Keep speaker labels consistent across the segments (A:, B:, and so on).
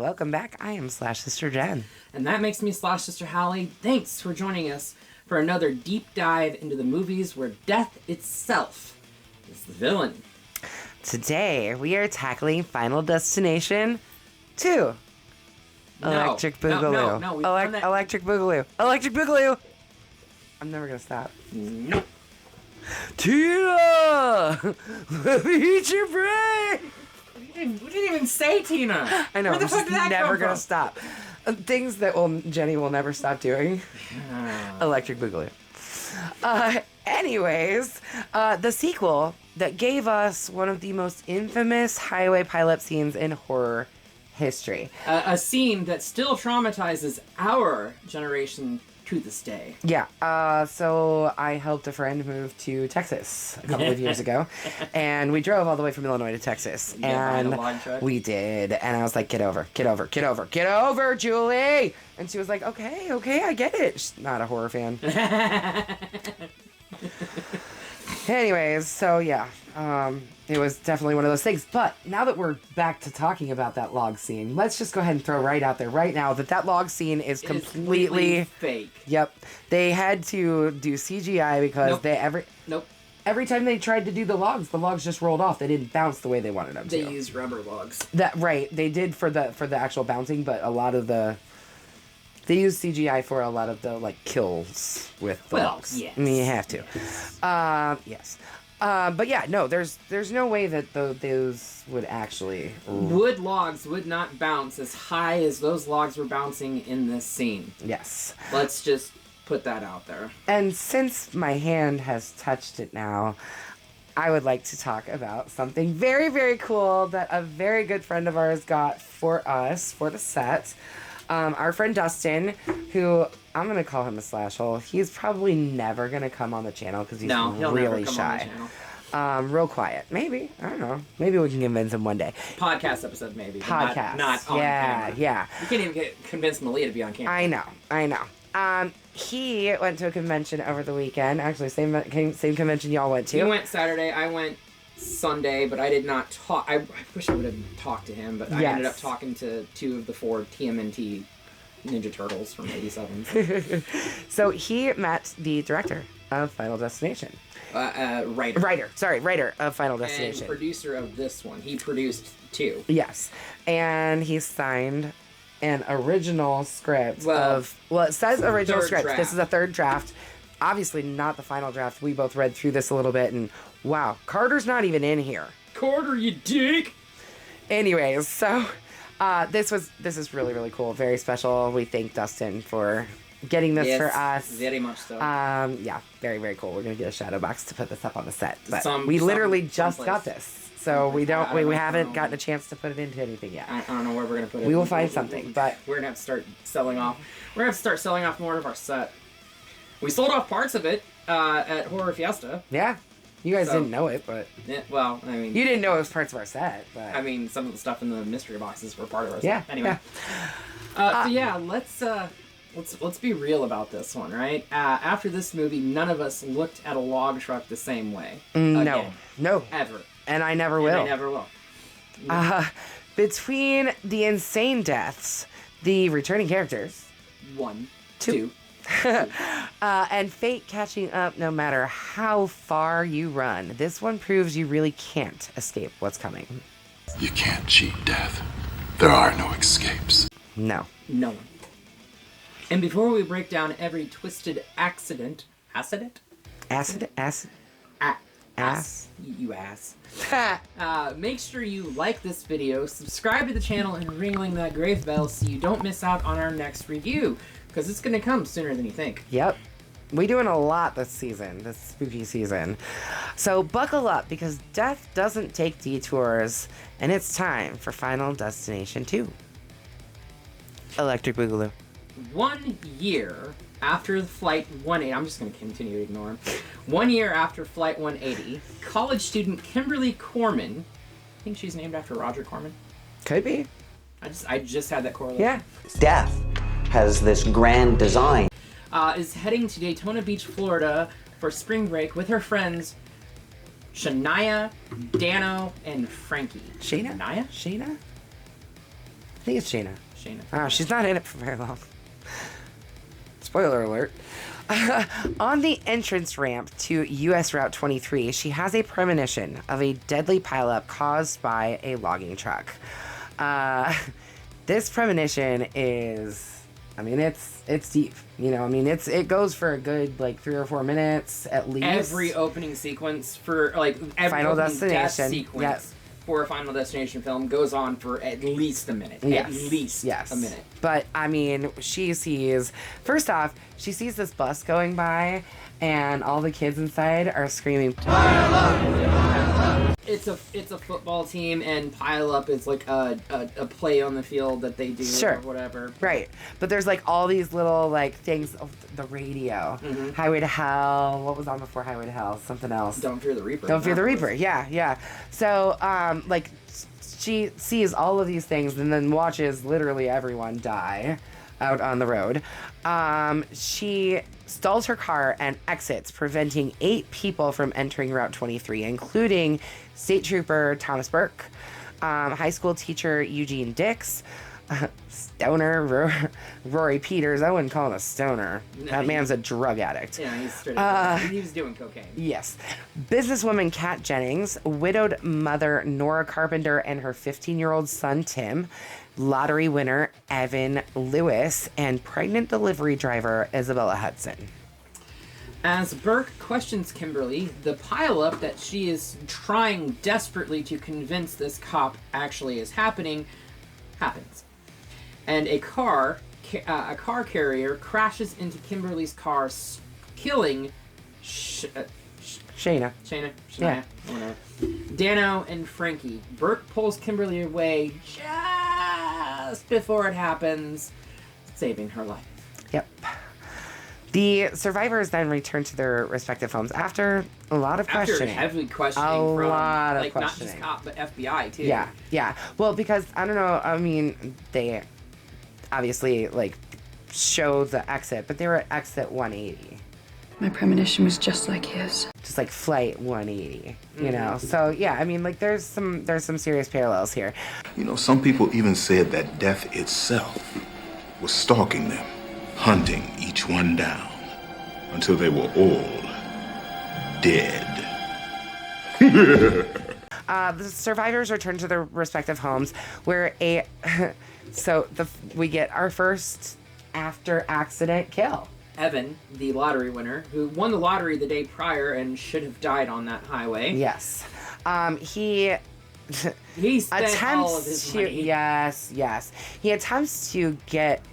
A: welcome back. I am Slash Sister Jen.
B: And that makes me Slash Sister Hallie. Thanks for joining us for another deep dive into the movies where death itself is the villain.
A: Today, we are tackling Final Destination 2. Electric Boogaloo.
B: No,
A: Electric Boogaloo. Electric Boogaloo! I'm never gonna stop.
B: Nope.
A: Tina! Let me eat your brain!
B: We didn't even say Tina.
A: I know,
B: Where the
A: I'm
B: fuck
A: just
B: did that
A: never
B: come
A: gonna
B: from?
A: stop. Things that Jenny will never stop doing. Electric Boogaloo. Anyways, the sequel that gave us one of the most infamous highway pileup scenes in horror history.
B: A scene that still traumatizes our generation to this day.
A: Yeah, so I helped a friend move to Texas a couple of years ago, and we drove all the way from Illinois to Texas, and we did, and I was like, get over, Julie! And she was like, okay, I get it. She's not a horror fan. Anyways, so yeah, it was definitely one of those things. But now that we're back to talking about that log scene, let's just go ahead and throw right out there right now that log scene is completely
B: fake.
A: Yep. They had to do CGI because every time they tried to do the logs just rolled off. They didn't bounce the way they wanted them to.
B: They used rubber logs.
A: They did for the actual bouncing, but a lot of they use CGI for a lot of the kills with the logs.
B: Yes.
A: I mean, you have to. Yes. But yeah, no, there's no way that those would actually...
B: Wood logs would not bounce as high as those logs were bouncing in this scene.
A: Yes.
B: Let's just put that out there.
A: And since my hand has touched it now, I would like to talk about something very, very cool that a very good friend of ours got for us for the set. Our friend Dustin, who I'm going to call him a slash hole. He's probably never going to come on the channel because he's really shy. Real quiet. Maybe. I don't know. Maybe we can convince him one day.
B: Podcast episode, maybe.
A: Podcast.
B: Not on camera.
A: Yeah.
B: You can't even convince Malia to be on camera.
A: I know. He went to a convention over the weekend. Actually, same convention y'all went to.
B: He went Saturday. I went Sunday, but I did not talk. I wish I would have talked to him, but I ended up talking to 2 of the 4 TMNT Ninja Turtles from 87.
A: So he met the director of Final Destination. Writer of Final Destination.
B: And producer of this one. He produced 2.
A: Yes. And he signed an original script it says original script.
B: Draft.
A: This is a 3rd draft. Obviously not the final draft. We both read through this a little bit and wow, Carter's not even in here.
B: Carter, you dick!
A: Anyways, so this is really, really cool. Very special. We thank Dustin for getting this for us.
B: Very much so.
A: Yeah, very, very cool. We're gonna get a shadow box to put this up on the set. But we literally just got this. So we haven't gotten a chance to put it into anything yet.
B: I don't know where we're gonna put it.
A: We will find something, but
B: we're gonna have to start selling off. We're gonna have to start selling off more of our set. We sold off parts of it at Horror Fiesta.
A: Yeah. You guys didn't know it, but...
B: Yeah, well, I mean...
A: You didn't know it was parts of our set, but...
B: I mean, some of the stuff in the mystery boxes were part of our set.
A: Yeah.
B: Anyway. So yeah, let's be real about this one, right? After this movie, none of us looked at a log truck the same way.
A: No.
B: Ever.
A: And I never will. Between the insane deaths, the returning characters...
B: 1, 2...
A: and fate catching up no matter how far you run. This one proves you really can't escape what's coming.
C: You can't cheat death. There are no escapes.
A: No.
B: No one. And before we break down every twisted accident... Accident? You ass. Make sure you like this video, subscribe to the channel, and ring that grave bell so you don't miss out on our next review. Because it's going to come sooner than you think.
A: Yep. We're doing a lot this spooky season. So buckle up, because death doesn't take detours, and it's time for Final Destination 2. Electric Boogaloo.
B: 1 year after Flight 180, I'm just going to continue to ignore him. 1 year after Flight 180, college student Kimberly Corman, I think she's named after Roger Corman.
A: Could be.
B: I just had that correlation.
A: Yeah.
D: Death has this grand design.
B: Is heading to Daytona Beach, Florida for spring break with her friends Shania, Dano, and Frankie.
A: Shana?
B: Shania?
A: Shana? think it's Shayna.
B: Shayna.
A: She's not in it for very long. Spoiler alert. On the entrance ramp to U.S. Route 23, she has a premonition of a deadly pileup caused by a logging truck. This premonition is, I mean, it's deep. You know, I mean, it goes for a good, like, 3 or 4 minutes at least.
B: Every opening sequence for, like, every
A: Final
B: opening
A: Destination.
B: death sequence for a Final Destination film goes on for at least a minute.
A: Yes.
B: At least a minute. But,
A: I mean, first off, she sees this bus going by, and all the kids inside are screaming,
B: it's a football team, and pile up is like a play on the field that they do or whatever.
A: Right. But there's like all these little like things. Oh, the radio. Mm-hmm. Highway to Hell. What was on before Highway to Hell? Something else.
B: Don't Fear the Reaper.
A: Don't Fear the Reaper. Yeah. So, like, she sees all of these things and then watches literally everyone die out on the road. She stalls her car and exits, preventing 8 people from entering Route 23, including State Trooper Thomas Burke, high school teacher Eugene Dix, stoner Rory Peters. I wouldn't call him a stoner. That man's a drug addict.
B: Yeah, he's straight up. He was doing cocaine.
A: Yes. Businesswoman Kat Jennings, widowed mother Nora Carpenter and her 15-year-old son Tim, lottery winner Evan Lewis, and pregnant delivery driver Isabella Hudson.
B: As Burke questions Kimberly, the pileup that she is trying desperately to convince this cop actually is happens. And a car carrier crashes into Kimberly's car, killing
A: Shayna.
B: Yeah. Whatever. Dano and Frankie. Burke pulls Kimberly away just before it happens, saving her life.
A: Yep. The survivors then return to their respective homes after a lot of questioning.
B: After heavily questioning
A: questioning.
B: not just cop, but FBI, too.
A: Yeah. Well, because, I don't know, I mean, they obviously, like, show the exit, but they were at exit 180.
E: My premonition was just like his.
A: Just like flight 180, you know? So, yeah, I mean, like, there's some serious parallels here.
C: You know, some people even said that death itself was stalking them, hunting each one down until they were all dead.
A: The survivors return to their respective homes where we get our first after accident kill.
B: Evan, the lottery winner, who won the lottery the day prior and should have died on that highway.
A: Yes. He
B: spent all of his money.
A: Yes. He attempts to get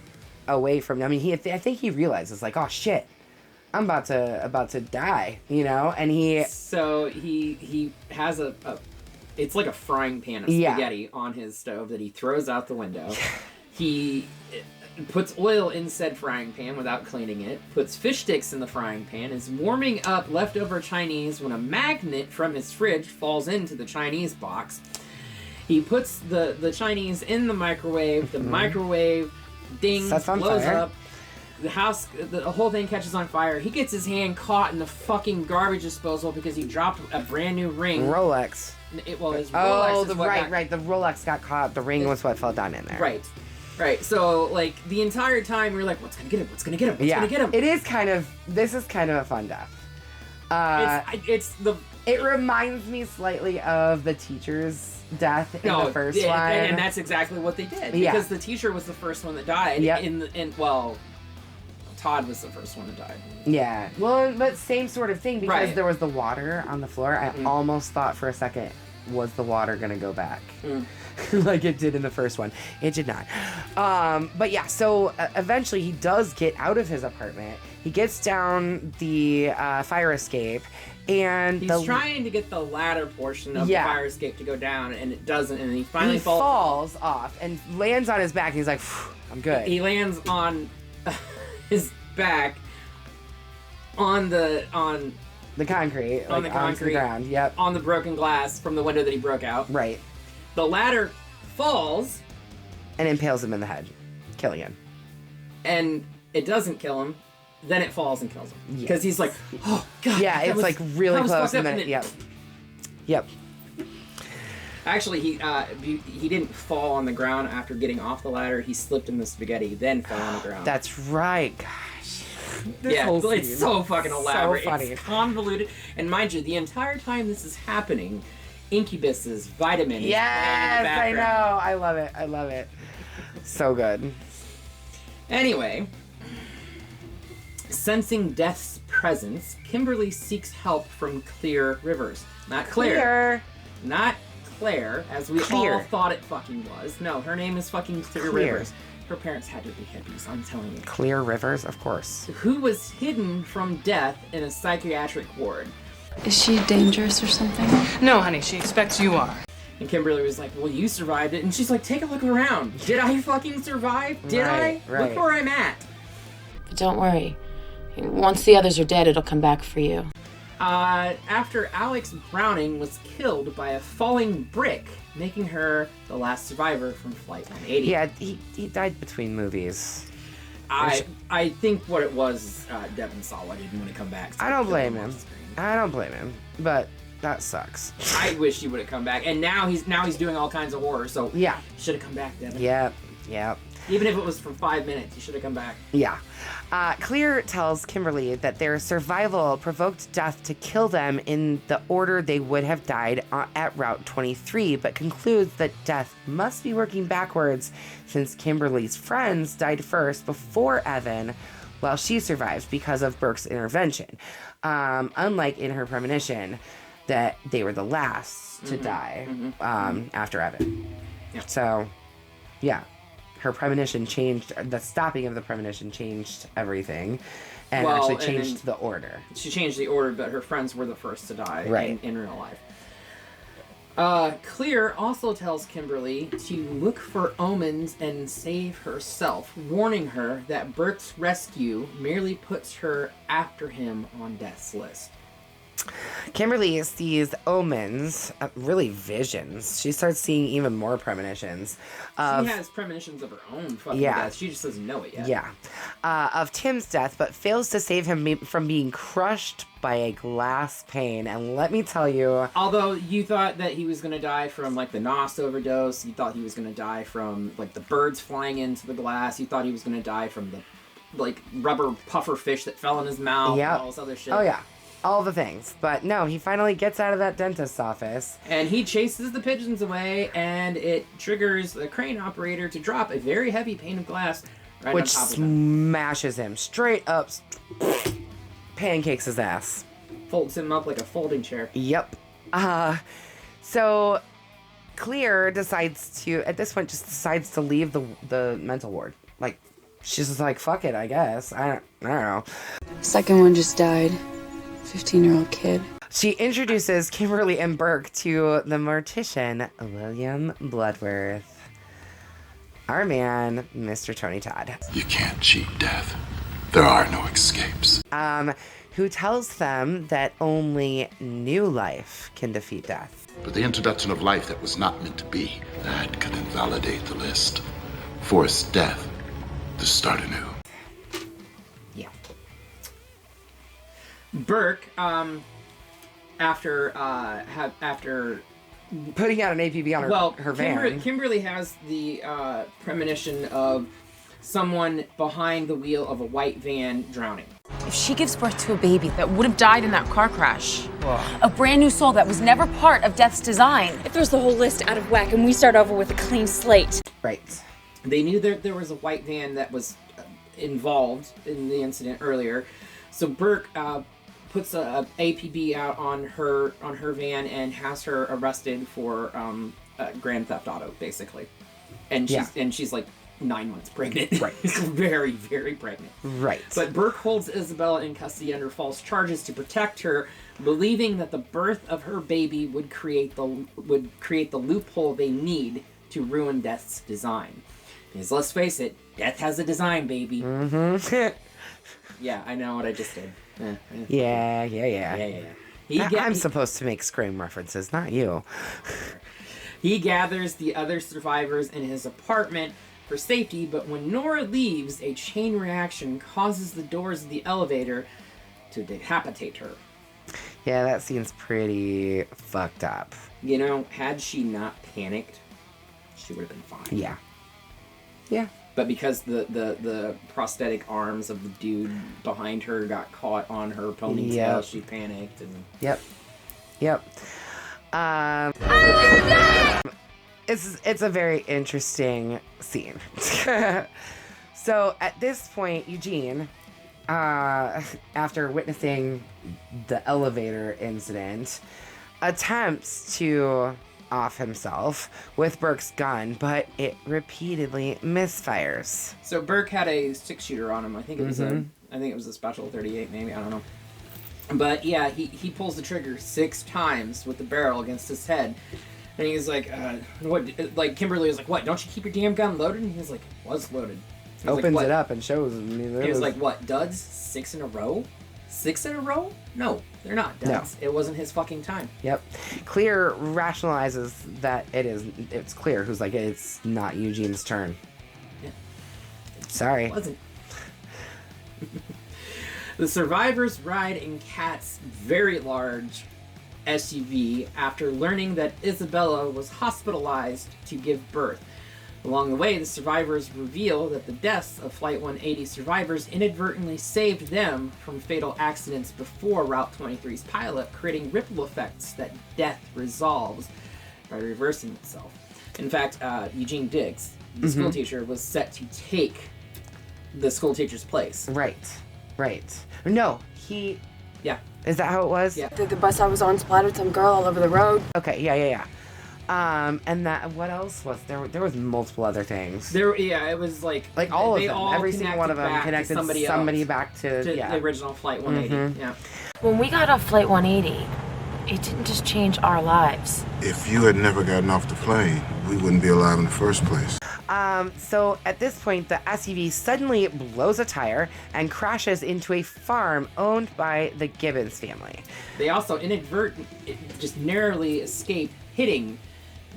A: away from. I mean, I think he realizes, like, oh shit, I'm about to die, you know. And he has it's like a frying pan of spaghetti on his stove that he throws out the window. He puts oil in said frying pan without cleaning it, puts fish sticks in the frying pan, is warming up leftover Chinese when a magnet from his fridge falls into the Chinese box. He puts the Chinese in the microwave, the microwave dings, blows up, the whole thing catches on fire. He gets his hand caught in the fucking garbage disposal because he dropped a brand new ring. Rolex.
B: His Rolex
A: right. The Rolex got caught. The ring was what fell down in there.
B: Right. So, like, the entire time we were like, what's gonna get him? What's gonna get him?
A: This is kind of a fun death. It reminds me slightly of the teacher's death in the first one.
B: And that's exactly what they did. Because the teacher was the first one that died.
A: Yep.
B: Todd was the first one that died.
A: Yeah. Well, but same sort of thing because there was the water on the floor. I almost thought for a second, was the water going to go back? Like it did in the first one. It did not. But yeah, so eventually he does get out of his apartment. He gets down the fire escape. And
B: he's trying to get the ladder portion of the fire escape to go down, and it doesn't. And he finally falls
A: off and lands on his back. And he's like, I'm good.
B: He lands on his back on the
A: concrete,
B: on the concrete,
A: ground. Yep.
B: On the broken glass from the window that he broke out.
A: Right.
B: The ladder falls
A: and impales him in the head, killing him.
B: And it doesn't kill him. Then it falls and kills him because he's like, oh god.
A: Yeah, it's like really close. And then, yep.
B: Actually, he didn't fall on the ground after getting off the ladder. He slipped in the spaghetti, then fell on the ground.
A: That's right, gosh.
B: Yeah, it's so fucking elaborate.
A: So funny.
B: It's convoluted. And mind you, the entire time this is happening, Incubus's Vitamin is playing in the
A: Yes, I know.
B: background.
A: I love it. I love it. So good.
B: Anyway, sensing Death's presence, Kimberly seeks help from Clear Rivers. Not Claire. Not Claire, as we all thought it fucking was. No, her name is fucking Clear Rivers. Her parents had to be hippies, I'm telling you.
A: Clear Rivers, of course.
B: Who was hidden from Death in a psychiatric ward.
E: Is she dangerous or something?
F: No, honey, she expects you are.
B: And Kimberly was like, well, you survived it. And she's like, take a look around. Did I fucking survive? Did I?
A: Right.
B: Look where I'm at.
G: But don't worry. Once the others are dead, it'll come back for you.
B: After Alex Browning was killed by a falling brick, making her the last survivor from Flight 180.
A: Yeah, he died between movies.
B: I think what it was, Devin saw I didn't want to come back. So
A: I don't blame him. But that sucks.
B: I wish he would have come back. And now he's doing all kinds of horror, so
A: Yeah.
B: Should have come back, Devin.
A: Yep.
B: Even if it was for 5 minutes, he should have come back.
A: Yeah. Clear tells Kimberly that their survival provoked Death to kill them in the order they would have died at Route 23, but concludes that Death must be working backwards since Kimberly's friends died first before Evan, while she survives because of Burke's intervention. Unlike in her premonition, that they were the last to die after Evan.
B: Yeah.
A: So, yeah. Her premonition changed, the stopping of the premonition changed everything, and actually changed the order.
B: She changed the order, but her friends were the first to die in real life. Clear also tells Kimberly to look for omens and save herself, warning her that Burke's rescue merely puts her after him on Death's list.
A: Kimberly sees omens, really visions. She starts seeing even more premonitions.
B: She has premonitions of her own fucking death. She just doesn't know it yet.
A: Yeah. Of Tim's death, but fails to save him from being crushed by a glass pane. And let me tell you...
B: Although you thought that he was going to die from, like, the NOS overdose. You thought he was going to die from, like, the birds flying into the glass. You thought he was going to die from the, like, rubber puffer fish that fell in his mouth. And all this other shit.
A: Oh, yeah. All the things. But no, he finally gets out of that dentist's office.
B: And he chases the pigeons away, and it triggers the crane operator to drop a very heavy pane of glass right on top of him.
A: Smashes him straight up, pancakes his ass.
B: Folds him up like a folding chair.
A: Yep. So Clear decides to, at this point, just decides to leave the mental ward. Like, she's just like, fuck it, I guess. I don't know.
E: Second one just died. 15-year-old kid.
A: She introduces Kimberly and Burke to the mortician, William Bloodworth. Our man, Mr. Tony Todd.
C: You can't cheat death. There are no escapes.
A: Who tells them that only new life can defeat death.
C: But the introduction of life that was not meant to be, that could invalidate the list. Force death to start anew.
B: Yeah. Burke, after
A: putting out an APB on her van.
B: Kimberly has the premonition of someone behind the wheel of a white van drowning.
H: If she gives birth to a baby that would have died in that car crash, a brand new soul that was never part of Death's design.
I: It throws the whole list out of whack and we start over with a clean slate.
A: Right.
B: They knew there was a white van that was involved in the incident earlier, so Burke puts a APB out on her van and has her arrested for grand theft auto, basically. And she's like 9 months pregnant.
A: Right.
B: Very, very pregnant.
A: Right.
B: But Burke holds Isabella in custody under false charges to protect her, believing that the birth of her baby would create the loophole they need to ruin Death's design. Because let's face it, Death has a design, baby.
A: Mm-hmm.
B: Yeah, I know what I just did.
A: Yeah. I'm supposed to make Scream references, not you.
B: He gathers the other survivors in his apartment for safety, but when Nora leaves, a chain reaction causes the doors of the elevator to decapitate her.
A: Yeah, that seems pretty fucked up.
B: You know, had she not panicked, she would have been fine.
A: Yeah. Yeah.
B: But because the prosthetic arms of the dude behind her got caught on her ponytail, she panicked and...
A: Yep. It's a very interesting scene. So at this point, Eugene, after witnessing the elevator incident, attempts to off himself with Burke's gun, but it repeatedly misfires.
B: So Burke had a 6-shooter on him. I think it was a special 38, maybe. I don't know. But yeah, he pulls the trigger 6 times with the barrel against his head. And he's like, what? Like, Kimberly was like, what? Don't you keep your damn gun loaded? And he's like, it was loaded.
A: Opens it up and shows me.
B: He was like, what? Duds? 6 in a row? 6 in a row? No, they're not duds. No. It wasn't his fucking time.
A: Yep. Clear rationalizes that it's Clear who's like, it's not Eugene's turn.
B: Yeah.
A: Sorry.
B: It wasn't. The survivors ride in Kat's very large SUV after learning that Isabella was hospitalized to give birth. Along the way, the survivors reveal that the deaths of Flight 180 survivors inadvertently saved them from fatal accidents before Route 23's pilot, creating ripple effects that death resolves by reversing itself. In fact, Eugene Diggs, the school teacher, was set to take the school teacher's place.
A: Right. No, Yeah. Is that how it was?
B: Yeah.
E: The bus I was on splattered some girl all over the road.
A: Okay, yeah. And that, what else was there? There was multiple other things.
B: It was like
A: all of them. Every single one of them connected somebody back to
B: the original Flight 180. Yeah.
G: When we got off Flight 180, it didn't just change our lives.
C: If you had never gotten off the plane, we wouldn't be alive in the first place.
A: So at this point, the SUV suddenly blows a tire and crashes into a farm owned by the Gibbons family.
B: They also just narrowly escape hitting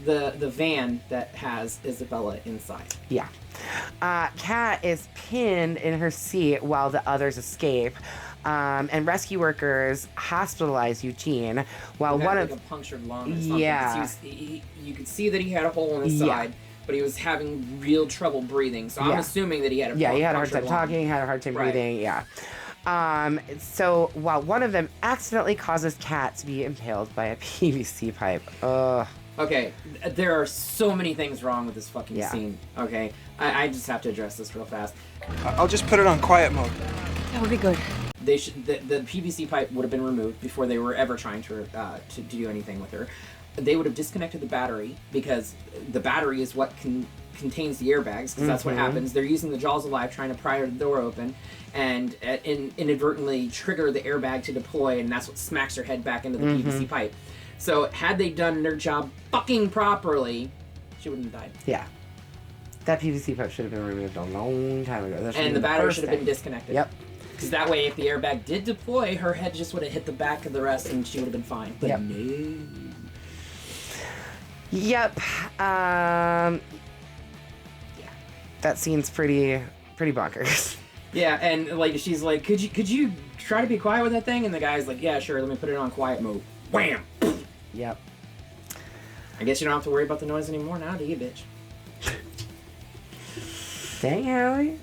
B: the van that has Isabella inside.
A: Yeah. Kat is pinned in her seat while the others escape. And rescue workers hospitalize Eugene while
B: one of a punctured lung or something.
A: Yeah.
B: You could see that he had a hole in his side, but he was having real trouble breathing. So I'm assuming that he had a
A: he had a hard time talking, had a hard time breathing. Yeah. So while one of them accidentally causes Kat to be impaled by a PVC pipe.
B: Okay, there are so many things wrong with this fucking scene. Okay, I just have to address this real fast.
F: I'll just put it on quiet mode.
E: That would be good.
B: They should. The PVC pipe would have been removed before they were ever trying to do anything with her. They would have disconnected the battery because the battery is what contains the airbags. Because that's what happens. They're using the jaws of life trying to pry the door open, and inadvertently trigger the airbag to deploy, and that's what smacks her head back into the PVC pipe. So had they done their job fucking properly, she wouldn't have died.
A: Yeah. That PVC pipe should have been removed a long time ago.
B: And the battery should have been disconnected.
A: Yep.
B: Because that way, if the airbag did deploy, her head just would have hit the back of the rest and she would have been fine. But no.
A: Yep. Yeah. That scene's pretty bonkers.
B: Yeah, and like she's like, could you try to be quiet with that thing? And the guy's like, yeah, sure. Let me put it on quiet mode. Wham!
A: Yep.
B: I guess you don't have to worry about the noise anymore now, do you, bitch?
A: Dang, Hallie.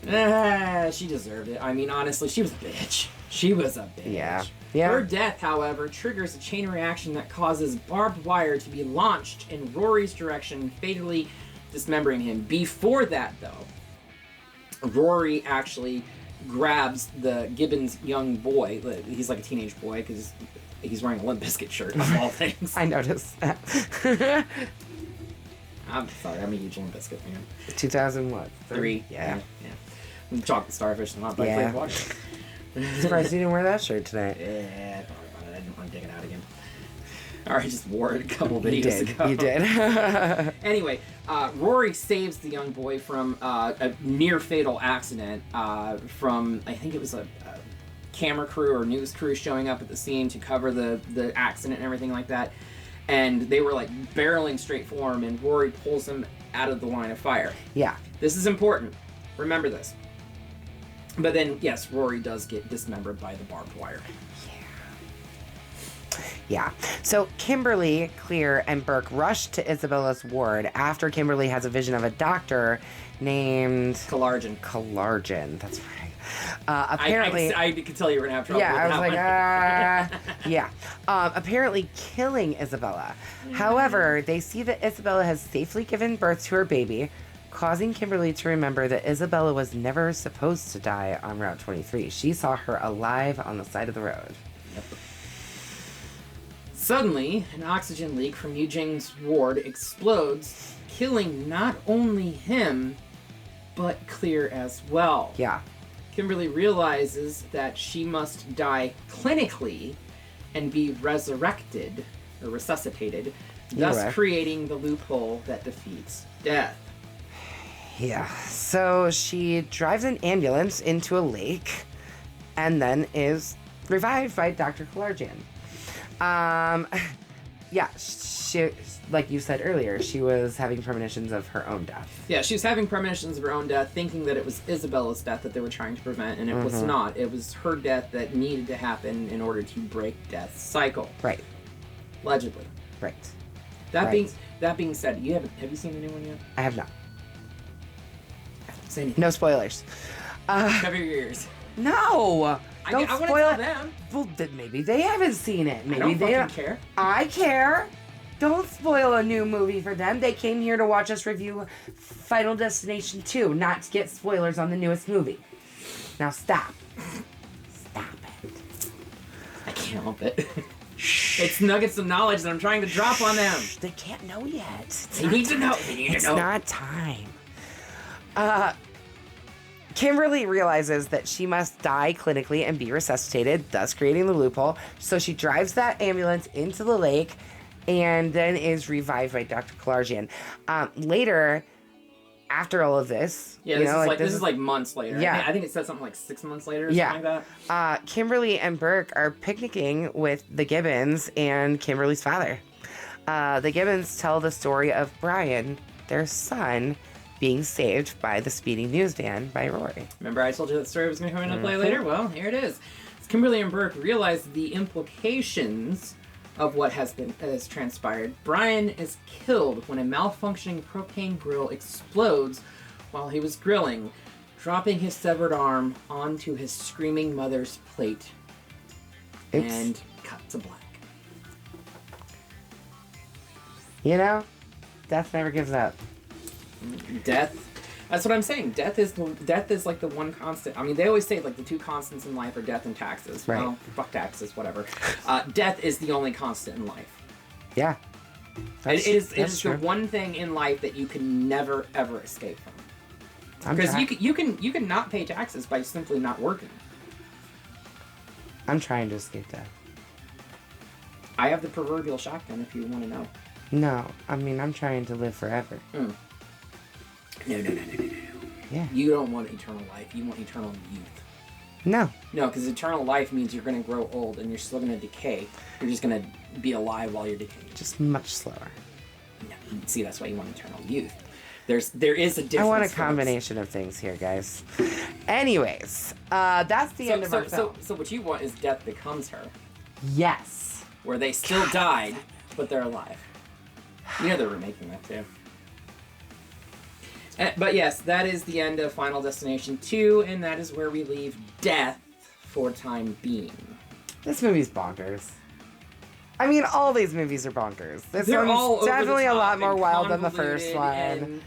B: She deserved it. I mean, honestly, she was a bitch. She was a bitch.
A: Yeah.
B: Her death, however, triggers a chain reaction that causes barbed wire to be launched in Rory's direction, fatally dismembering him. Before that, though, Rory actually grabs the Gibbons young boy. He's like a teenage boy because he's wearing a Limp Bizkit shirt, of all things.
A: I noticed that.
B: I'm sorry, I'm a huge Limp Bizkit fan.
A: 2003?
B: Yeah. Chocolate Starfish and hot flavor water.
A: Surprised you didn't wear that shirt today.
B: Yeah, sorry about it. I didn't want to take it out again. I already just wore it a couple videos ago.
A: You did.
B: Anyway, Rory saves the young boy from a near fatal accident from, I think it was a camera crew or news crew showing up at the scene to cover the accident and everything like that. And they were like barreling straight for him, and Rory pulls him out of the line of fire.
A: Yeah.
B: This is important. Remember this. But then, yes, Rory does get dismembered by the barbed wire.
A: Yeah. Yeah. So Kimberly, Clear, and Burke rush to Isabella's ward after Kimberly has a vision of a doctor named... Kalarjan. That's right. Apparently...
B: I could tell you were going to have trouble
A: Yeah,
B: with
A: I was
B: that
A: like, yeah. Apparently killing Isabella. However, they see that Isabella has safely given birth to her baby, causing Kimberly to remember that Isabella was never supposed to die on Route 23. She saw her alive on the side of the road.
B: Yep. Suddenly, an oxygen leak from Eugene's ward explodes, killing not only him, but Clear as well.
A: Yeah.
B: Kimberly realizes that she must die clinically and be resurrected, or resuscitated, thus creating the loophole that defeats death.
A: Yeah, so she drives an ambulance into a lake and then is revived by Dr. Kalarjan. Yeah, she, like you said earlier, she was having premonitions of her own death.
B: Yeah, she was having premonitions of her own death, thinking that it was Isabella's death that they were trying to prevent, and it was not. It was her death that needed to happen in order to break death's cycle.
A: Right.
B: Allegedly.
A: Right.
B: That being said, have you seen the new one yet?
A: I have not.
B: Say anything.
A: No spoilers.
B: Cover your ears.
A: No! Don't
B: I
A: spoil
B: want to tell
A: it.
B: them.
A: Well, maybe they haven't seen it. Maybe
B: I don't
A: they
B: fucking care.
A: I care. Don't spoil a new movie for them. They came here to watch us review Final Destination 2, not to get spoilers on the newest movie. Now stop. Stop it.
B: I can't help it. It's nuggets of knowledge that I'm trying to drop on them.
A: They can't know yet.
B: They need to know. They need to know.
A: It's not time. Kimberly realizes that she must die clinically and be resuscitated, thus creating the loophole. So she drives that ambulance into the lake and then is revived by Dr. Kalarjan. Later, after all of this...
B: Yeah, this is like months later.
A: Yeah.
B: I think it said something like 6 months later or something like that.
A: Kimberly and Burke are picnicking with the Gibbons and Kimberly's father. The Gibbons tell the story of Brian, their son, being saved by the speeding news van by Rory.
B: Remember I told you that story was going to come into play later? Well, here it is. Kimberly and Burke realize the implications of what has transpired. Brian is killed when a malfunctioning propane grill explodes while he was grilling, dropping his severed arm onto his screaming mother's plate.
A: Oops.
B: And cut to black.
A: You know, death never gives up.
B: Death. That's what I'm saying. Death is like the one constant. I mean, they always say like the two constants in life are death and taxes.
A: Right.
B: Well, fuck taxes, whatever. Death is the only constant in life.
A: Yeah.
B: It is the one thing in life that you can never ever escape from. Because you can not pay taxes by simply not working.
A: I'm trying to escape death.
B: I have the proverbial shotgun if you want to know.
A: No, I mean I'm trying to live forever.
B: No.
A: Yeah.
B: You don't want eternal life. You want eternal youth.
A: No.
B: No, because eternal life means you're going to grow old and you're still going to decay. You're just going to be alive while you're decaying.
A: Just much slower.
B: No, see, that's why you want eternal youth. There is a difference.
A: I want a combination of things here, guys. Anyways, that's the end of our film.
B: So what you want is death becomes her.
A: Yes.
B: Where they still died, but they're alive. You know they're remaking that too. But yes, that is the end of Final Destination 2, and that is where we leave death for time being.
A: This movie's bonkers. I mean, all these movies are bonkers. This
B: They're all
A: one's definitely a lot more
B: and
A: wild than the first one.
B: And,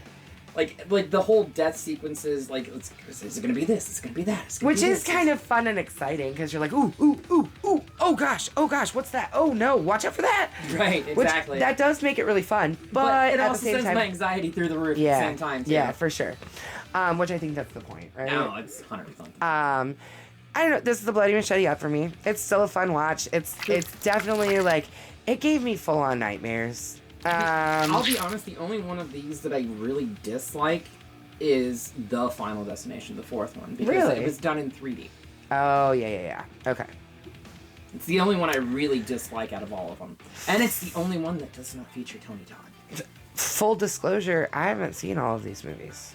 B: like the whole death sequences, like, is it gonna be this? Is it gonna be that?
A: Which is kind of fun and exciting, because you're like, ooh, oh gosh, what's that? Oh no, watch out for that!
B: Right, exactly.
A: Which, that does make it really fun, but
B: it
A: at
B: also
A: the same
B: sends
A: time,
B: my anxiety through the roof at the same time, too.
A: Yeah, for sure. Which I think that's the point, right?
B: No, it's 100%.
A: I don't know, this is a Bloody Machete up for me. It's still a fun watch. It's definitely, like, it gave me full-on nightmares.
B: I'll be honest, the only one of these that I really dislike is the Final Destination, the fourth one. Because it was done in 3D.
A: Oh, yeah. Okay.
B: It's the only one I really dislike out of all of them. And it's the only one that does not feature Tony Todd.
A: Full disclosure, I haven't seen all of these movies.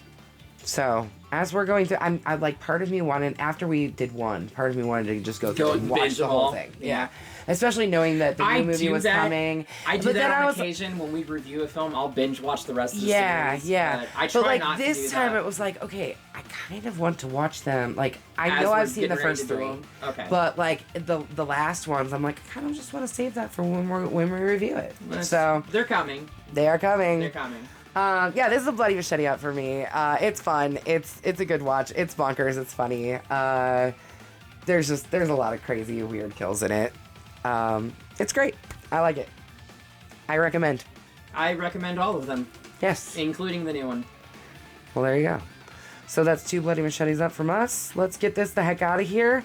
A: So, as we're going through, I like, part of me wanted, after we did one, part of me wanted to just go through and watch
B: binge
A: the whole
B: all.
A: thing.
B: Yeah.
A: Especially knowing that the new movie was
B: that.
A: coming.
B: I do
A: But
B: that
A: then
B: on
A: I was,
B: occasion when we review a film. I'll binge watch the rest of the
A: yeah,
B: series.
A: yeah.
B: But I try
A: like
B: not to
A: this
B: do
A: time,
B: that.
A: it was like, okay, I kind of want to watch them. Like, I
B: As
A: know
B: we're
A: I've seen the
B: getting ready
A: first
B: to do
A: 3,
B: them. Okay.
A: but like the last ones, I'm like, I kind of just want to save that for when we review it. So
B: they're coming.
A: they are coming.
B: They're coming.
A: Yeah, this is a bloody machete up for me. It's fun. It's a good watch. It's bonkers. It's funny. There's a lot of crazy, weird kills in it. It's great. I like it. I recommend.
B: I recommend all of them.
A: Yes.
B: Including the new one.
A: Well, there you go. So that's 2 bloody machetes up from us. Let's get this the heck out of here.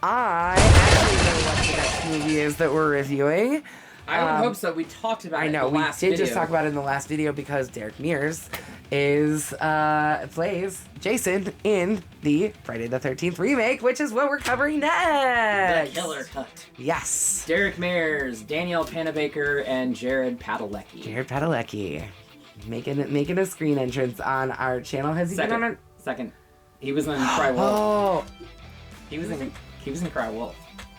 A: I actually know what the next movie is that we're reviewing.
B: I would hope so. We talked about it in the last
A: we did
B: video.
A: just talk about it in the last video because Derek Mears plays Jason in the Friday the 13th remake, which is what we're covering next.
B: The Killer Cut.
A: Yes.
B: Derek Mears, Danielle Panabaker, and Jared Padalecki.
A: Jared Padalecki making a screen entrance on our channel. Has he been on our...
B: Second. He was in Cry Wolf.
A: Oh.
B: He was in Cry Wolf.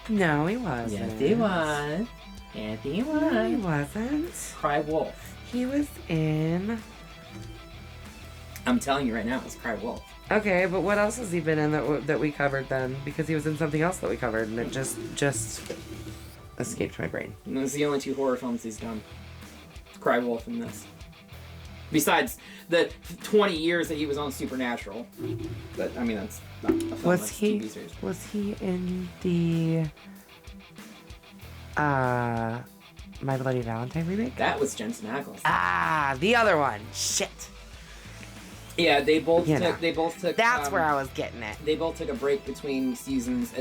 A: No, he wasn't.
B: Yes, he was. Yes, he was.
A: No, he wasn't.
B: Cry Wolf.
A: He was in...
B: I'm telling you right now, it's Cry Wolf.
A: Okay, but what else has he been in that we covered then? Because he was in something else that we covered, and it just escaped my brain.
B: And those are the only 2 horror films he's done. Cry Wolf and this. Besides the 20 years that he was on Supernatural. But, I mean, that's not a film, that's a TV series.
A: Was he in the... My Bloody Valentine remake?
B: That was Jensen Ackles.
A: Ah, the other one. Shit.
B: Yeah, they both
A: You
B: took.
A: That's where I was getting it.
B: They both took a break between seasons.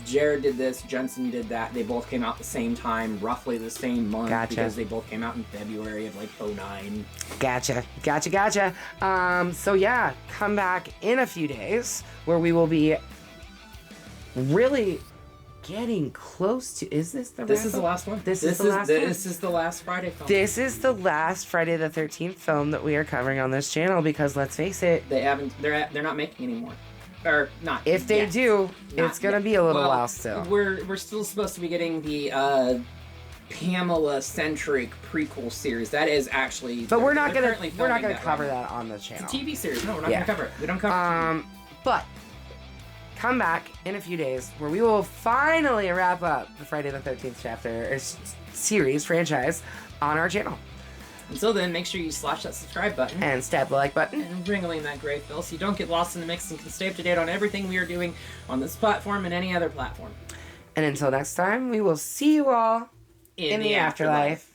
B: Jared did this, Jensen did that. They both came out the same time, roughly the same month, because they both came out in February of like 2009.
A: Gotcha. So yeah, come back in a few days where we will be really getting close to... Is this the
B: This is the last one.
A: This is the last one?
B: This is the last Friday film.
A: This is the last Friday the 13th film that we are covering on this channel because, let's face it...
B: They're not making anymore. Or not
A: If they
B: yet.
A: do, it's going to be a little while still.
B: We're still supposed to be getting the Pamela-centric prequel series. That is actually...
A: But we're not going to cover that on the channel.
B: It's a TV series. No, we're not going to cover it. We don't cover it.
A: But... come back in a few days where we will finally wrap up the Friday the 13th chapter series franchise on our channel.
B: Until then, make sure you slash that subscribe button.
A: And stab the like button.
B: And ringling that gray bell so you don't get lost in the mix and can stay up to date on everything we are doing on this platform and any other platform.
A: And until next time, we will see you all in the afterlife.